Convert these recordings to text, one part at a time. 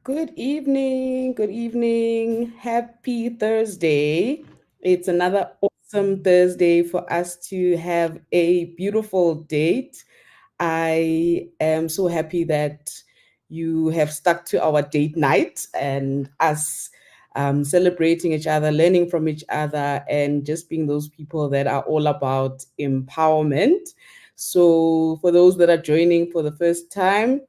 Good evening. Good evening. Happy Thursday. It's another awesome Thursday for us to have a beautiful date. I am so happy that you have stuck to our date night and us celebrating each other, learning from each other, and just being those people that are all about empowerment. So, for those that are joining for the first time,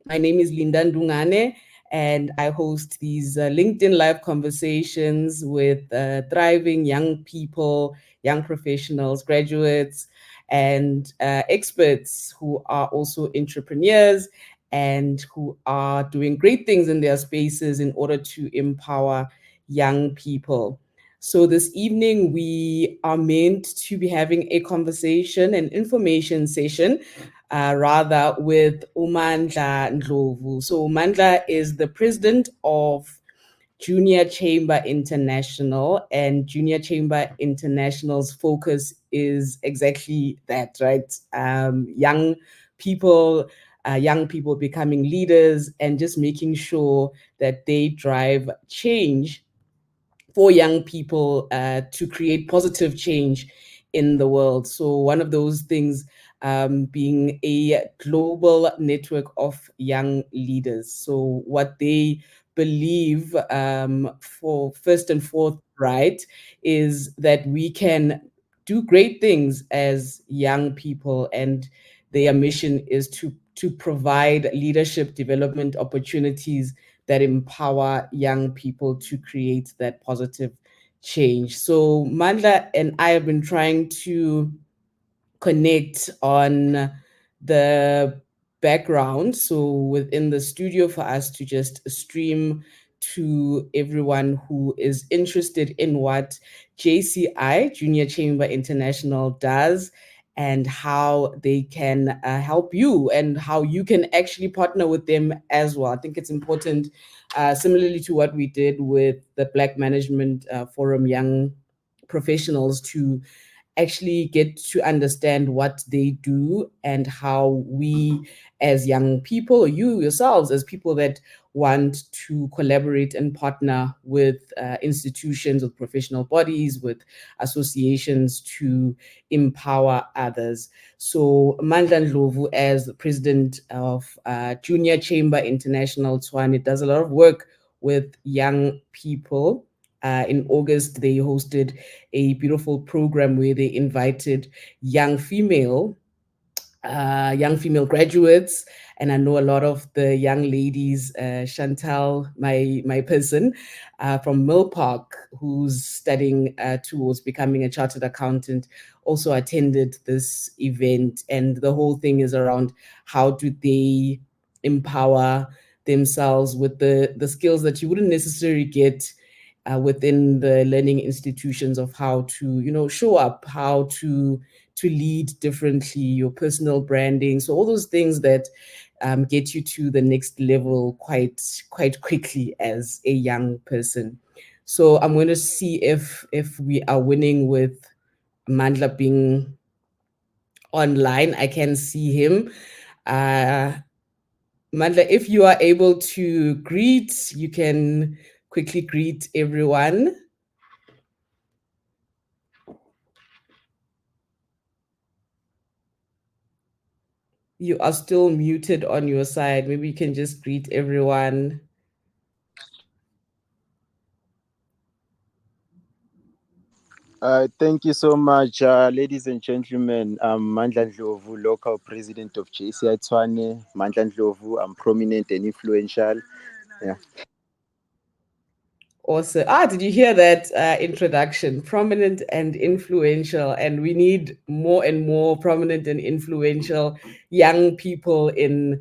my name is Linda Ndungane, and I host these LinkedIn live conversations with thriving young people, young professionals, graduates, and experts who are also entrepreneurs and who are doing great things in their spaces in order to empower young people. So, this evening, we are meant to be having a conversation, an information session rather with Mandla Ndlovu. So Mandla is the president of Junior Chamber International, and Junior Chamber International's focus is exactly that, right? Young people becoming leaders and just making sure that they drive change for young people to create positive change in the world. So, one of those things being a global network of young leaders. So, what they believe for first and fourth, right, is that we can do great things as young people, and their mission is to provide leadership development opportunities that empower young people to create that positive change. So Mandla and I have been trying to connect on the background. So within the studio for us to just stream to everyone who is interested in what JCI, Junior Chamber International, does and how they can help you and how you can actually partner with them as well. I think it's important, similarly to what we did with the Black Management Forum Young Professionals, to actually get to understand what they do and how we as young people, or you yourselves as people that want to collaborate and partner with institutions, with professional bodies, with associations to empower others. So Mandla Ndlovu, as the president of Junior Chamber International Tshwane, does a lot of work with young people. In August, they hosted a beautiful program where they invited young female graduates, and I know a lot of the young ladies. Chantal, my person from Mill Park, who's studying towards becoming a chartered accountant, also attended this event, and the whole thing is around how do they empower themselves with the skills that you wouldn't necessarily get within the learning institutions, of how to show up, how to lead differently, your personal branding. So all those things that get you to the next level quite quickly as a young person. So I'm going to see if we are winning with Mandla being online. I can see him. Uh, Mandla, if you are able to greet, you can quickly greet everyone. You are still muted on your side. Maybe you can just greet everyone. Thank you so much, ladies and gentlemen. I'm Mandla Ndlovu, local president of JCI Tshwane. Mandla Ndlovu, I'm prominent and influential. Yeah. Awesome. Did you hear that introduction? Prominent and influential. And we need more and more prominent and influential young people in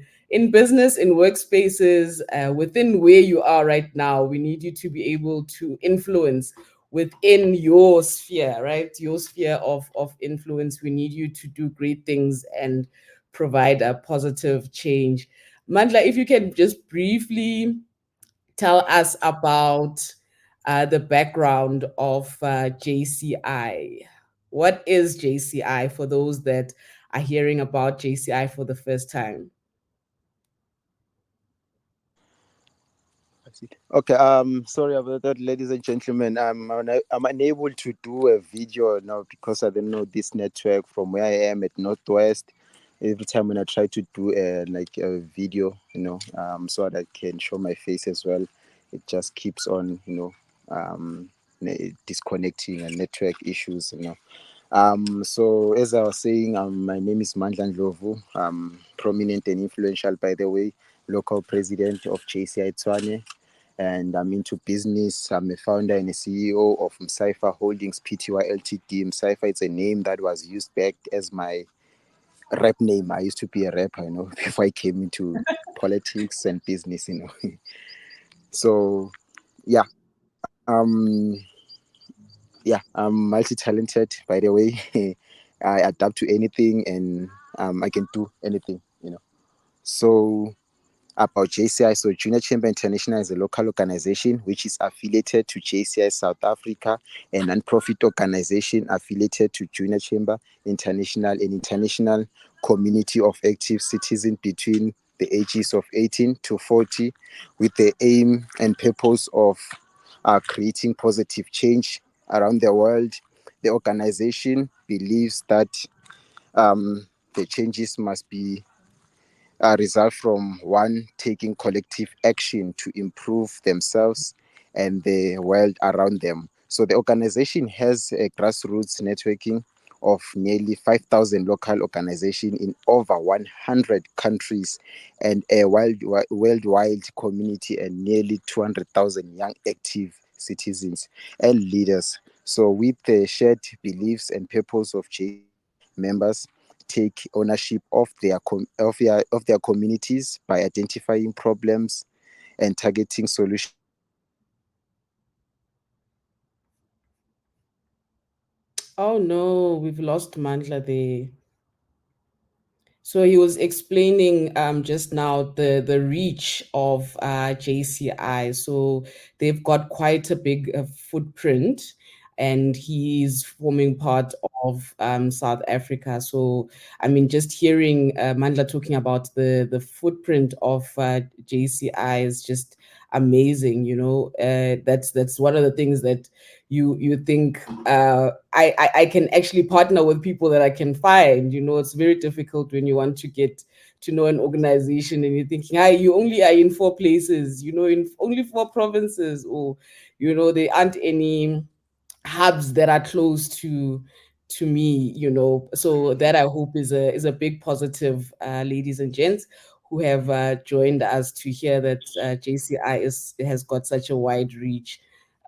business, in workspaces, within where you are right now. We need you to be able to influence within your sphere, right? Your sphere of influence. We need you to do great things and provide a positive change. Mandla, if you can just briefly tell us about the background of JCI. What is JCI for those that are hearing about JCI for the first time? Okay, sorry about that, ladies and gentlemen. I'm unable to do a video now because I don't know this network from where I am at Northwest. Every time when I try to do like a video, so that I can show my face as well, it just keeps on, disconnecting and network issues. So as I was saying, my name is Mandla Ndlovu. I'm prominent and influential, by the way, local president of JCI Tshwane, and I'm into business. I'm a founder and a CEO of Msaifa Holdings Pty Ltd. Msaifa is a name that was used back as my rap name. I used to be a rapper, before I came into politics and business. So yeah, yeah, I'm multi-talented, by the way. I adapt to anything, and I can do anything. So about JCI. So Junior Chamber International is a local organization which is affiliated to JCI South Africa, a non-profit organization affiliated to Junior Chamber International, an international community of active citizens between the ages of 18 to 40, with the aim and purpose of creating positive change around the world. The organization believes that the changes must be result from one taking collective action to improve themselves and the world around them. So the organization has a grassroots networking of nearly 5,000 local organizations in over 100 countries, and a worldwide community and nearly 200,000 young active citizens and leaders. So with the shared beliefs and purpose of JCI, members take ownership of their communities by identifying problems and targeting solutions to address them. Oh no, we've lost Mandla there. So he was explaining just now the reach of JCI. So they've got quite a big footprint, and he's forming part of South Africa. So I mean, just hearing Mandla talking about the footprint of JCI is just amazing. That's one of the things that you think I can actually partner with people that I can find. It's very difficult when you want to get to know an organization and you're thinking, hi, you only are in 4 places, in only 4 provinces, or there aren't any hubs that are close to me. So that I hope is a big positive, ladies and gents who have joined us to hear that JCI has got such a wide reach.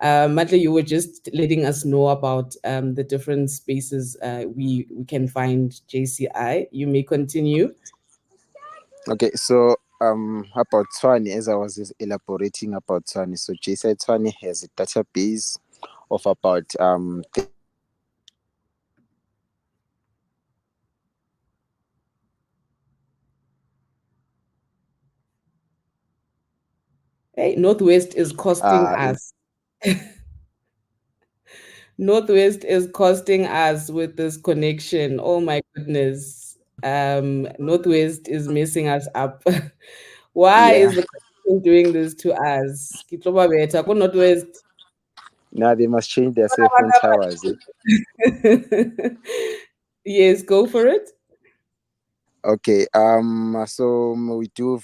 Matla, you were just letting us know about the different spaces we can find JCI. You may continue. Okay, so about Tshwane, as I was just elaborating about Tshwane, so JCI Tshwane has a database of about 30 Hey, Northwest is costing in us. Northwest is costing us with this connection. Oh my goodness. Northwest is messing us up. Why yeah. is the connection doing this to us? Kitloba beta ko Northwest. Now they must change their cell phone towers. Yes, go for it. Okay. So we do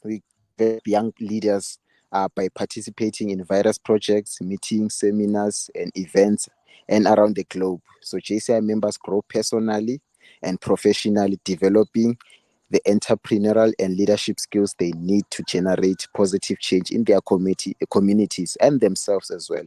we develop young leaders by participating in various projects, meetings, seminars, and events, and around the globe. So JCI members grow personally and professionally, developing the entrepreneurial and leadership skills they need to generate positive change in their communities and themselves as well.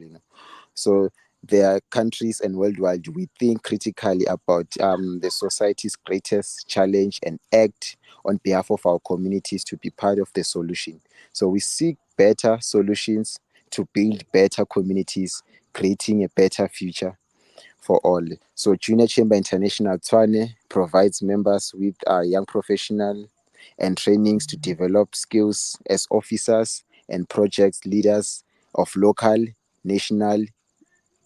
So there are countries and worldwide, we think critically about the society's greatest challenge and act on behalf of our communities to be part of the solution. So we seek better solutions to build better communities, creating a better future for all. So Junior Chamber International Tshwane provides members with young professional and trainings to develop skills as officers and project leaders of local, national,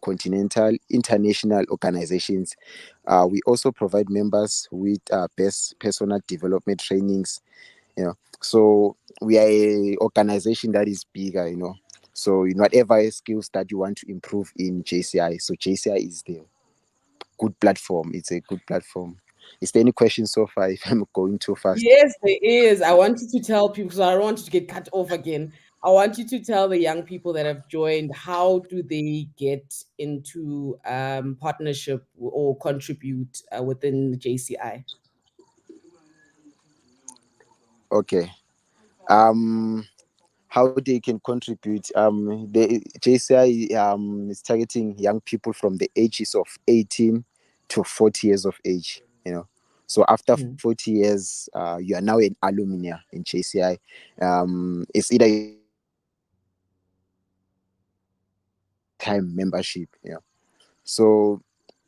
continental, international organizations. We also provide members with best personal development trainings you know. So we are a organization that is bigger, you know. So in whatever skills that you want to improve in JCI, so JCI is the good platform. It's a good platform. Is there any questions so far? If I'm going too fast. Yes, there is. I want you to tell people, so I don't want you to get cut off again. I want you to tell the young people that have joined, how do they get into partnership or contribute within the JCI? Okay. Um, how they can contribute? The JCI is targeting young people from the ages of 18 to 40 years of age. You know, so after Hmm. 40 years, you are now an alumni in JCI. It's either you can join lifetime membership. You know, so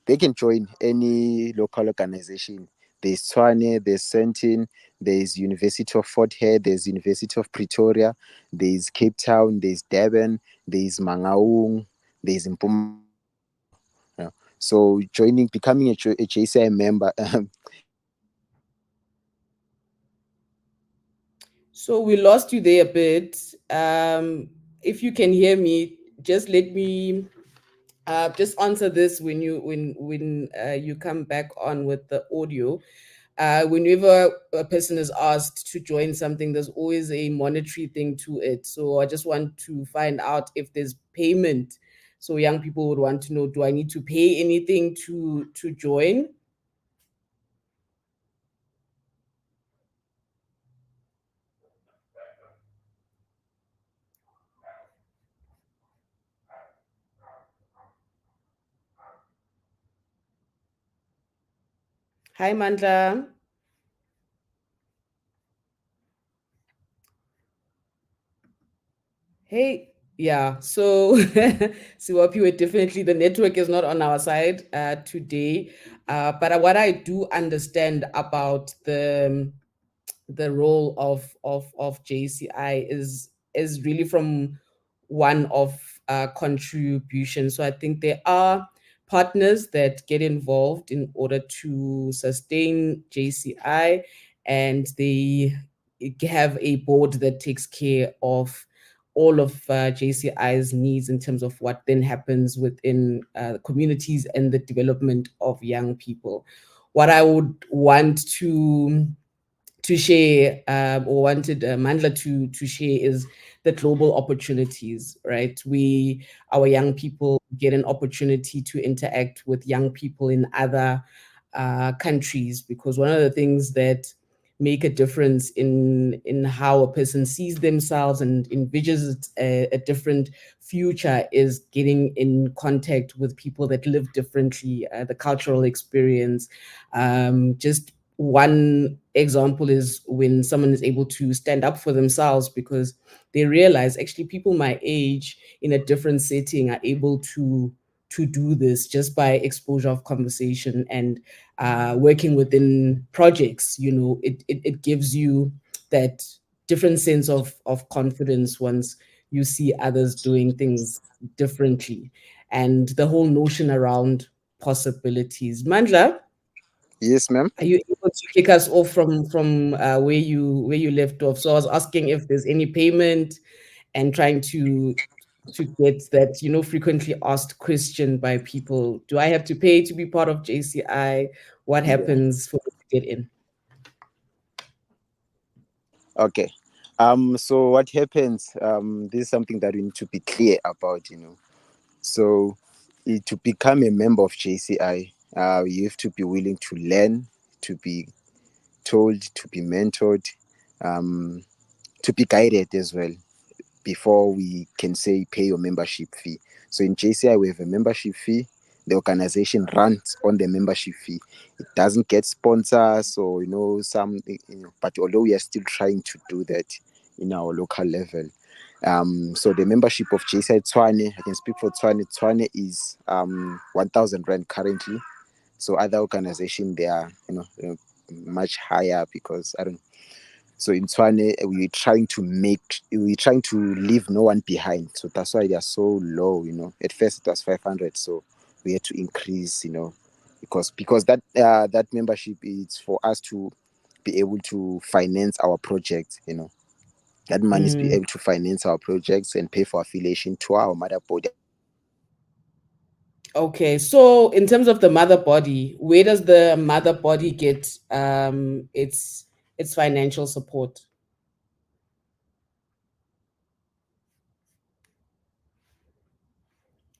they can join any local organization. There's Tshwane, there's Sentin, there's University of Fort Hare, there's University of Pretoria, there's Cape Town, there's Durban, there's Mangaung, there's Mpumalanga as well. Yeah. So joining, becoming a JCI member, So we lost you there a bit. If you can hear me, just let me just answer this when you come back on with the audio. Whenever a person is asked to join something, there's always a monetary thing to it. So I just want to find out if there's payment. So young people would want to know: do I need to pay anything to join? Hi, Mandla. Hey, yeah. So, Siwapi, we're definitely the network is not on our side today. But what I do understand about the role of JCI is really from one of contribution. So I think there are partners that get involved in order to sustain JCI, and they have a board that takes care of all of JCI's needs in terms of what then happens within communities and the development of young people. What I would want to share or wanted Mandla to share is the global opportunities, right? Our young people get an opportunity to interact with young people in other countries, because one of the things that make a difference in how a person sees themselves and envisions a different future is getting in contact with people that live differently, the cultural experience. Just one example is when someone is able to stand up for themselves because they realize actually people my age in a different setting are able to do this just by exposure of conversation and working within projects. It gives you that different sense of confidence once you see others doing things differently, and the whole notion around possibilities. Mandla, yes, ma'am. are you able to kick us off from where you left off? So I was asking if there's any payment and trying to get that frequently asked question by people: do I have to pay to be part of JCI? What Yeah. happens for me to get in? Okay. So what happens? This is something that we need to be clear about. You know. So to become a member of JCI, you have to be willing to learn, to be told, to be mentored, um, to be guided as well before we can say pay your membership fee. So in JCI, we have a membership fee. The organization runs on the membership fee. It doesn't get sponsors or some but although we are still trying to do that in our local level. So the membership of JCI Tshwane, I can speak for Tshwane. Tshwane is 1,000 rand currently. So other organization they are much higher because I don't. So in Tshwane, we're trying to leave no one behind. So that's why they are so low. At first it was 500, so we had to increase. Because that membership is for us to be able to finance our projects, you know. That money is be Mm. able to finance our projects and pay for affiliation to our mother body. Okay, so in terms of the mother body, where does the mother body get its financial support?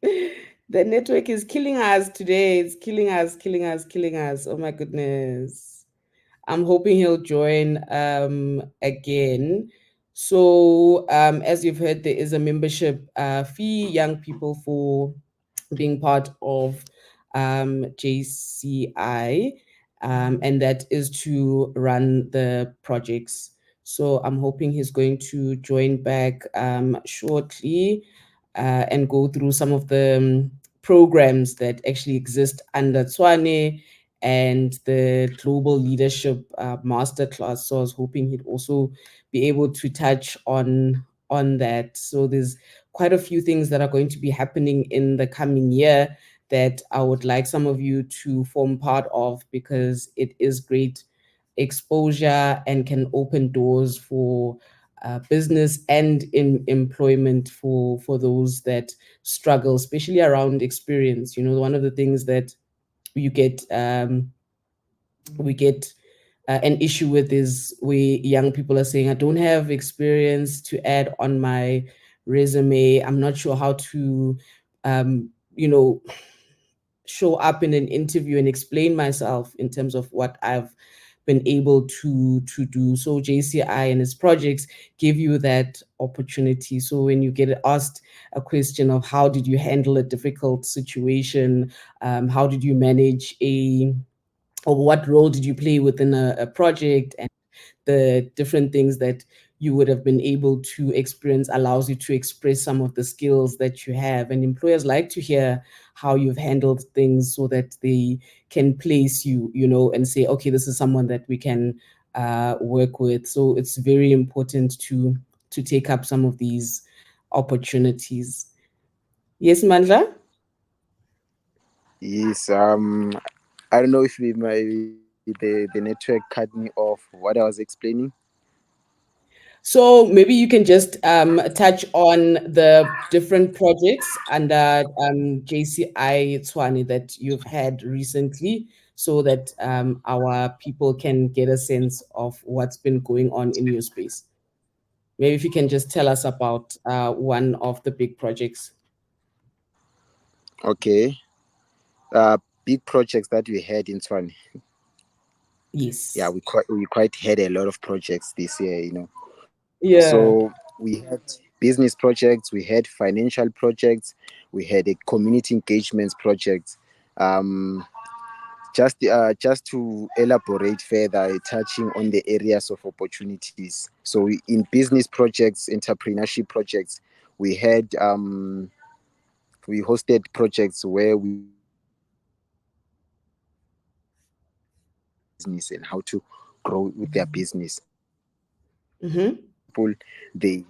The network is killing us today. It's killing us, killing us, killing us. Oh my goodness. I'm hoping he'll join again. So, as you've heard, there is a membership fee, young people, for being part of JCI, and that is to run the projects. So, I'm hoping he's going to join back shortly and go through some of the programs that actually exist under Tshwane and the global leadership masterclass. So I was hoping he'd also be able to touch on that. So there's quite a few things that are going to be happening in the coming year that I would like some of you to form part of, because it is great exposure and can open doors for business and in employment for those that struggle, especially around experience. You know, one of the things that you get we get an issue with is where young people are saying, I don't have experience to add on my resume. I'm not sure how to you know, show up in an interview and explain myself in terms of what I've been able to do. So JCI and its projects give you that opportunity. So when you get asked a question of how did you handle a difficult situation, how did you manage a, or what role did you play within a project, and the different things that you would have been able to experience allows you to express some of the skills that you have. And employers like to hear how you've handled things so that they can place you, you know, and say, okay, this is someone that we can work with. So it's very important to take up some of these opportunities. Yes, Mandla? Yes, I don't know if the network cut me off what I was explaining. So maybe you can just touch on the different projects under JCI Tshwane that you've had recently, so that our people can get a sense of what's been going on in your space. Maybe if you can just tell us about one of the big projects. Okay. Big projects that we had in Swan. Yeah, Yes. we quite had a lot of projects this year, you know. Yeah. So we had business projects, we had financial projects, we had a community engagements project. Um, just to elaborate further, touching on the areas of opportunities. So in business projects, entrepreneurship projects, we had we hosted projects where we teach business and how to grow with their business. Mm-hmm. People, they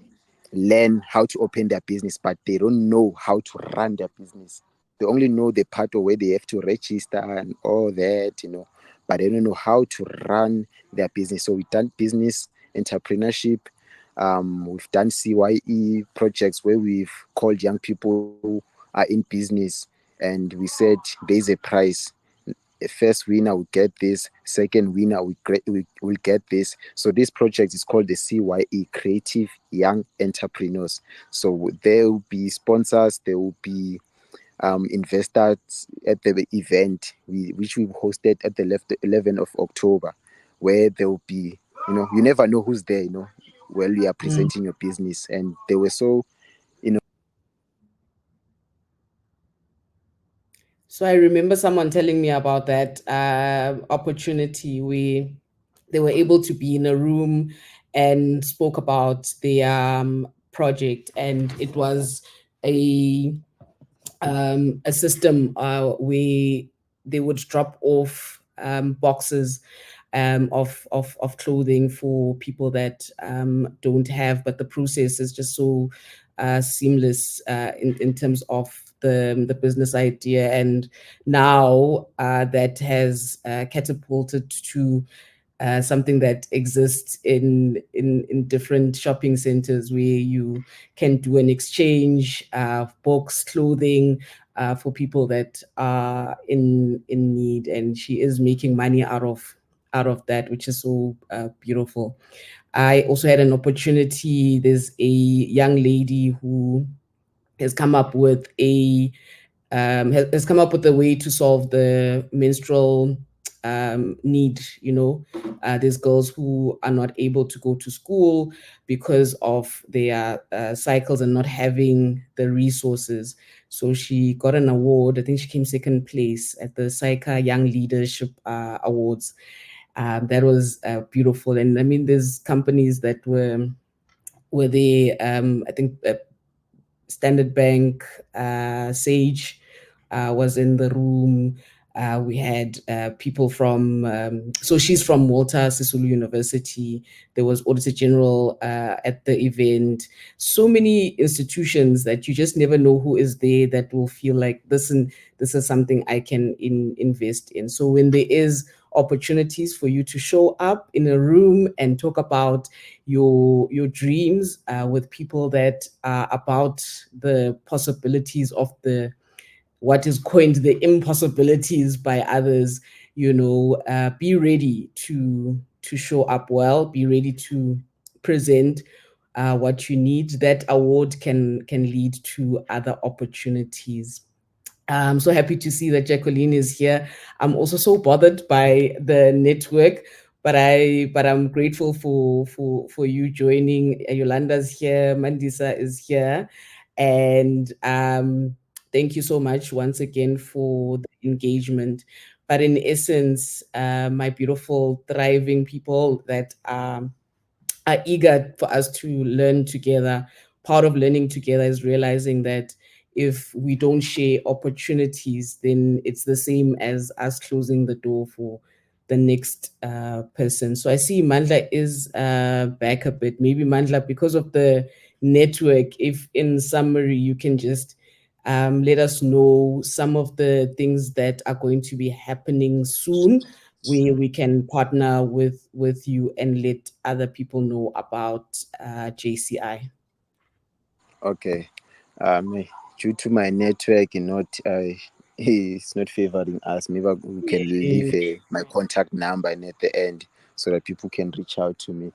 learn how to open their business, but they don't know how to run their business. They only know the part of where they have to register and all that, you know, but they don't know how to run their business. So we've done business entrepreneurship. We've done CYE projects where we've called young people who are in business, and we said there's a prize. A first winner will get this, second winner will get this. So this project is called the CYE, Creative Young Entrepreneurs. So there will be sponsors, there will be investors at the event, which we hosted at the 11th of October, where there will be, you know, you never know who's there, you know, while you are presenting your business. And they were so, you know, So I remember someone telling me about that opportunity where they were able to be in a room and spoke about the project, and it was a a system where they would drop off boxes of clothing for people that don't have, but the process is just so seamless in terms of the business idea. And now that has catapulted to something that exists in different shopping centers where you can do an exchange of books, clothing, for people that are in need, and she is making money out of that, which is so beautiful. I also had an opportunity. There's a young lady who has come up with has come up with a way to solve the menstrual need. There's girls who are not able to go to school because of their cycles and not having the resources. So she got an award. I think she came second place at the Saika Young Leadership Awards. That was beautiful. And I mean, there's companies that were there. I think Standard Bank, Sage was in the room. We had people from, so she's from Walter Sisulu University. There was Auditor General at the event. So many institutions that you just never know who is there that will feel like this is something I can invest in. So when there is opportunities for you to show up in a room and talk about your dreams with people that are about the possibilities of the what is coined the impossibilities by others. Be ready to show up well, be ready to present what you need. That award can lead to other opportunities. I'm so happy to see that Jacqueline is here. I'm also so bothered by the network, but I'm grateful for you joining. Yolanda's here, Mandisa is here, and thank you so much once again for the engagement. But in essence, my beautiful, thriving people that are eager for us to learn together. Part of learning together is realizing that if we don't share opportunities, then it's the same as us closing the door for the next person. So I see Mandla is back a bit. Maybe Mandla, because of the network, if in summary you can just let us know some of the things that are going to be happening soon, where we can partner with you and let other people know about JCI. Okay. Um, Due to my network, it's not favoring us. Maybe we can leave my contact number and at the end so that people can reach out to me.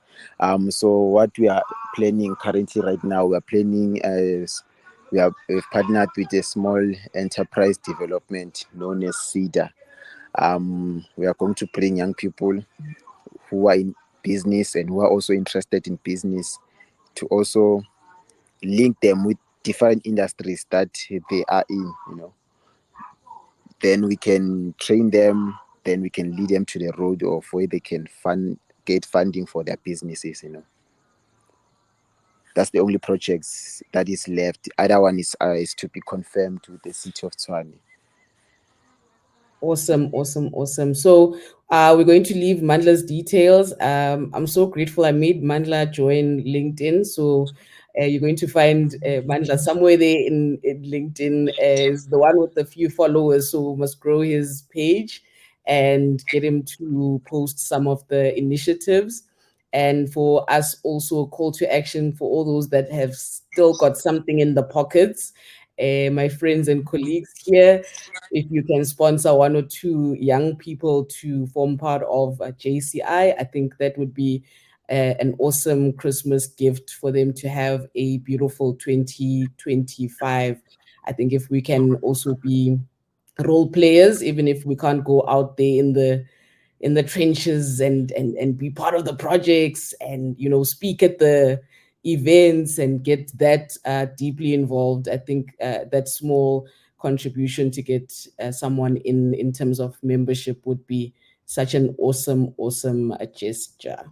So what we are planning currently right now, we are planning as we've partnered with a small enterprise development known as CEDA. We are going to bring young people who are in business and who are also interested in business to also link them with different industries that they are in. Then we can train them, then we can lead them to the road of where they can get funding for their businesses. That's the only projects that is left. The other one is to be confirmed with the city of Tshwane. Awesome, awesome, awesome. So we're going to leave Mandla's details. I'm so grateful I made Mandla join LinkedIn. So you're going to find Mandla somewhere there in LinkedIn as the one with the few followers. So we must grow his page and get him to post some of the initiatives. And for us, also a call to action for all those that have still got something in the pockets. My friends and colleagues here, if you can sponsor one or two young people to form part of JCI, I think that would be an awesome Christmas gift for them to have a beautiful 2025. I think if we can also be role players, even if we can't go out there in the trenches and be part of the projects and speak at the events and get that deeply involved. I think that small contribution to get someone in terms of membership would be such an awesome gesture.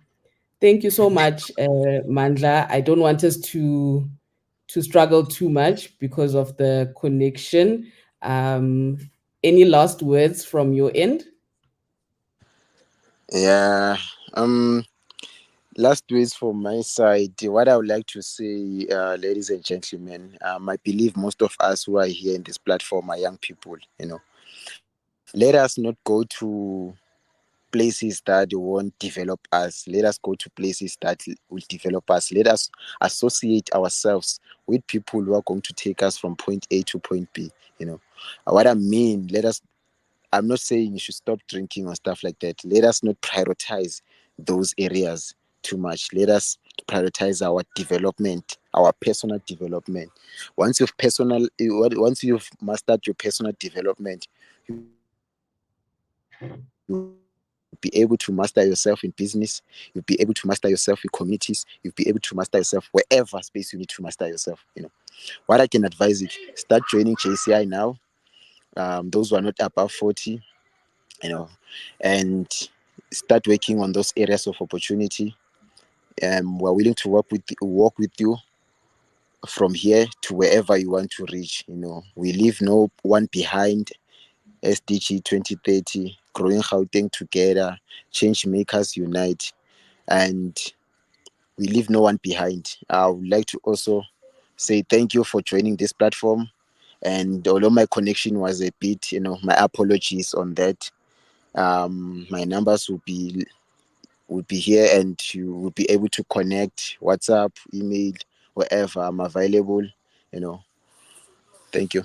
Thank you so much, Mandla. I don't want us to struggle too much because of the connection. um, any last words from your end? Yeah. Last words from my side. What I would like to say, ladies and gentlemen, I believe most of us who are here in this platform are young people. Let us not go to places that won't develop us. Let us go to places that will develop us. Let us associate ourselves with people who are going to take us from point A to point B. You know, what I mean, let us, I'm not saying you should stop drinking or stuff like that. Let us not prioritize those areas too much. Let us prioritize our development, our personal development. Once you've mastered your personal development, you'll be able to master yourself in business. You'll be able to master yourself in communities. You'll be able to master yourself wherever space you need to master yourself. What I can advise you, start joining JCI now. Those who are not above 40, you know, and start working on those areas of opportunity. We're willing to walk with you from here to wherever you want to reach. You know, we leave no one behind. SDG 2030, growing Gauteng together, change makers unite, and we leave no one behind. I would like to also say thank you for joining this platform. And although my connection was a bit, my apologies on that. My numbers will be here, and you will be able to connect WhatsApp, email, wherever I'm available. You know, thank you.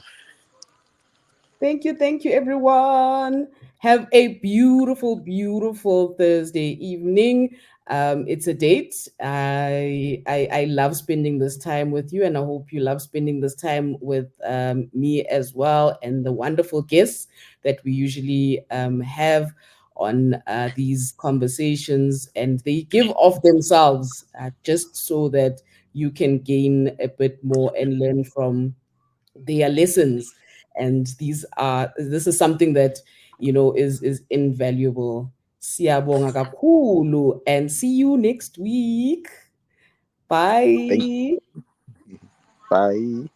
Thank you, everyone. Have a beautiful, beautiful Thursday evening. It's a date. I love spending this time with you, and I hope you love spending this time with me as well, and the wonderful guests that we usually have on these conversations, and they give of themselves just so that you can gain a bit more and learn from their lessons. And this is something that is invaluable. Siyabonga kakhulu, and see you next week. Thank Bye. you. Bye.